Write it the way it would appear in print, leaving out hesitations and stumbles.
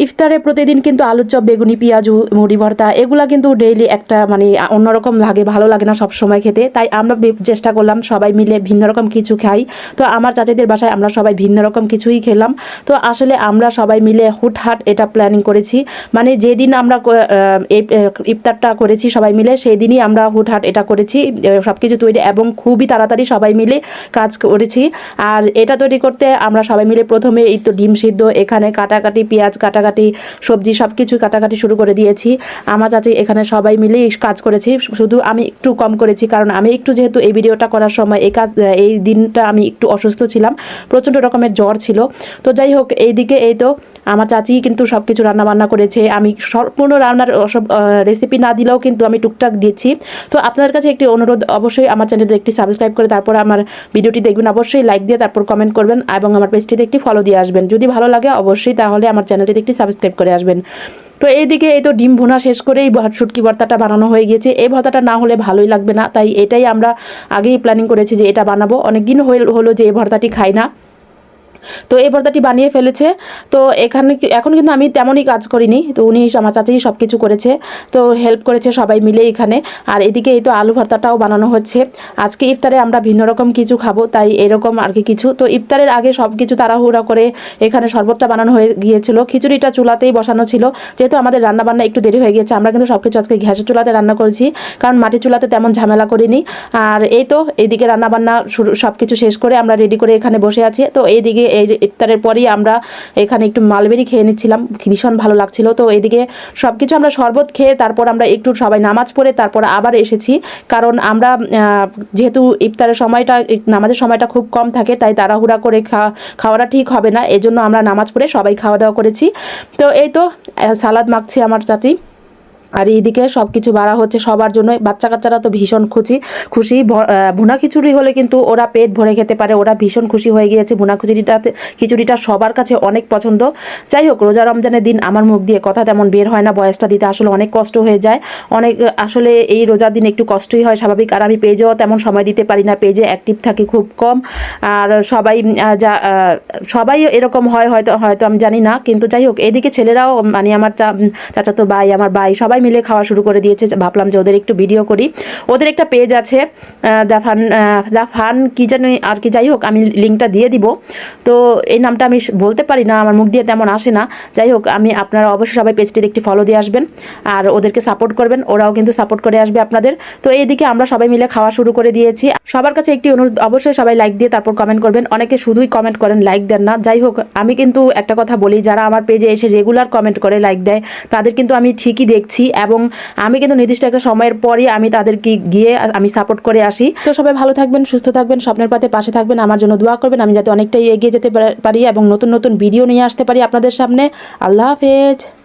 ইফতারে প্রতিদিন কিন্তু আলুর চপ, বেগুনি, পেঁয়াজু, মুড়ি ভর্তা এগুলা কিন্তু ডেইলি একটা মানে অন্যরকম লাগে, ভালো লাগে না সব সময় খেতে। তাই আমরা চেষ্টা করলাম সবাই মিলে ভিন্ন রকম কিছু খাই। তো আমার চাচাদের বাসায় আমরা সবাই ভিন্ন রকম কিছুই খেলাম। তো আসলে আমরা সবাই মিলে হুটহাট এটা প্ল্যানিং করেছি, মানে যেদিন আমরা এই ইফতারটা করেছি সবাই মিলে সেই দিনই আমরা হুটহাট এটা করেছি, সব কিছু তৈরি এবং খুবই তাড়াতাড়ি সবাই মিলে কাজ করেছি। আর এটা তৈরি করতে আমরা সবাই মিলে প্রথমে এই তো ডিম সিদ্ধ, এখানে কাটাকাটি, পেঁয়াজ কাটাকাটি, সবজি সব কিছু কাটাকাটি শুরু করে দিয়েছি। আমার চাচি এখানে সবাই মিলেই কাজ করেছি, শুধু আমি একটু কম করেছি কারণ আমি একটু যেহেতু এই ভিডিওটা করার সময় এই দিনটা আমি একটু অসুস্থ ছিলাম, প্রচণ্ড রকমের জ্বর ছিল। তো যাই হোক, এইদিকে এই তো আমার চাচি কিন্তু সব কিছু রান্নাবান্না করেছে। আমি সম্পূর্ণ রান্নার সব রেসিপি না দিলেও কিন্তু আমি টুকটাক দিচ্ছি। তো আপনাদের কাছে একটি অনুরোধ, অবশ্যই আমার চ্যানেলটি একটি সাবস্ক্রাইব করে তারপর আমার ভিডিওটি দেখবেন, অবশ্যই লাইক দিয়ে তারপর কমেন্ট করবেন এবং আমার পেজটিতে একটি ফলো দিয়ে আসবেন। যদি ভালো লাগে অবশ্যই তাহলে আমার চ্যানেলটিতে একটি সাবস্ক্রাইব করে আসবেন। তো এইদিকে এই তো ডিম ভুনা শেষ করে এই শুটকি ভর্তাটা বানানো হয়ে গিয়েছে। এই ভর্তাটা না হলে ভালোই লাগবে না, তাই এটাই আমরা আগেই প্ল্যানিং করেছি যে এটা বানাবো। অনেক দিন হলো যে এই ভর্তাটি খাই না, তো এই ভর্তাটি বানিয়ে ফেলেছে। তো এখন কিন্তু আমি তেমনই কাজ করিনি, তো উনি আমার চাচি সব কিছু করেছে, তো হেল্প করেছে সবাই মিলে এখানে। আর এদিকে এই তো আলু ভর্তাটাও বানানো হচ্ছে। আজকে ইফতারে আমরা ভিন্ন রকম কিছু খাবো, তাই এরকম আর কি কিছু। তো ইফতারের আগে সব কিছু তাড়াহুড়া করে এখানে শরবতটা বানানো হয়ে গিয়েছিল, খিচুড়িটা চুলাতেই বসানো ছিল। যেহেতু আমাদের রান্নাবান্না একটু দেরি হয়ে গিয়েছে, আমরা কিন্তু সব কিছু আজকে গ্যাসের চুলাতে রান্না করেছি, কারণ মাটির চুলাতে তেমন ঝামেলা করিনি। আর এই তো এইদিকে রান্নাবান্না সব কিছু শেষ করে আমরা রেডি করে এখানে বসে আছি। তো এইদিকে এই ইফতারের পরেই আমরা এখানে একটু মালবেরি খেয়ে নিচ্ছিলাম, ভীষণ ভালো লাগছিল। তো এইদিকে সব কিছু আমরা শরবত খেয়ে তারপর আমরা একটু সবাই নামাজ পড়ে তারপর আবার এসেছি, কারণ আমরা যেহেতু ইফতারের সময়টা, নামাজের সময়টা খুব কম থাকে, তাই তাড়াহুড়া করে খাওয়াটা ঠিক হবে না, এজন্য আমরা নামাজ পড়ে সবাই খাওয়া দাওয়া করেছি। তো এই তো সালাদ মাখছি আমার চাচি, আর এইদিকে সব কিছু বাড়া হচ্ছে সবার জন্য। বাচ্চা কাচ্চারা তো ভীষণ খুশি। ভুনা খিচুড়ি হলে কিন্তু ওরা পেট ভরে খেতে পারে, ওরা ভীষণ খুশি হয়ে গিয়েছে। ভুনা খিচুড়িটা সবার কাছে অনেক পছন্দ। যাই হোক, রোজা রমজানের দিন আমার মুখ দিয়ে কথা তেমন বের হয় না, ভয়েসটা দিতে আসলে অনেক কষ্ট হয়ে যায়। আসলে এই রোজার দিন একটু কষ্টই হয় স্বাভাবিক। আর আমি পেজেও তেমন সময় দিতে পারি না, পেজে অ্যাক্টিভ থাকি খুব কম। আর সবাই এরকম হয়তো আমি জানি না, কিন্তু যাই হোক, এদিকে ছেলেরাও মানে আমার চাচাতো ভাই, আমার ভাই সবাই মিলে খাওয়া শুরু করে দিয়েছে। ভাবলাম যে ওদের একটু ভিডিও করি। ওদের একটা পেজ আছে দা ফান কি জানি আর কি, যাই হোক আমি লিঙ্কটা দিয়ে দিব। তো এই নামটা আমি বলতে পারি না, আমার মুখ দিয়ে তেমন আসে না। যাই হোক, আপনারা অবশ্যই সবাই পেজটিতে একটি ফলো দিয়ে আসবেন আর ওদেরকে সাপোর্ট করবেন, ওরাও কিন্তু সাপোর্ট করে আসবে আপনাদের। তো এইদিকে আমরা সবাই মিলে খাওয়া শুরু করে দিয়েছি। সবার কাছে একটি অনুরোধ, অবশ্যই সবাই লাইক দিয়ে তারপর কমেন্ট করবেন। অনেকে শুধুই কমেন্ট করেন, লাইক দেন না। যাই হোক, আমি কিন্তু একটা কথা বলি, যারা আমার পেজে এসে রেগুলার কমেন্ট করে লাইক দেয় তাদের কিন্তু আমি ঠিকই দেখছি, এবং আমি কিন্তু নির্দিষ্ট একটা সময়ের পরই আমি তাদেরকে গিয়ে আমি সাপোর্ট করে আসি। তো সবাই ভালো থাকবেন, সুস্থ থাকবেন, স্বপ্নের পথে পাশে থাকবেন, আমার জন্য দোয়া করবেন আমি যাতে অনেকটাই এগিয়ে যেতে পারি এবং নতুন নতুন ভিডিও নিয়ে আসতে পারি আপনাদের সামনে। আল্লাহ হাফেজ।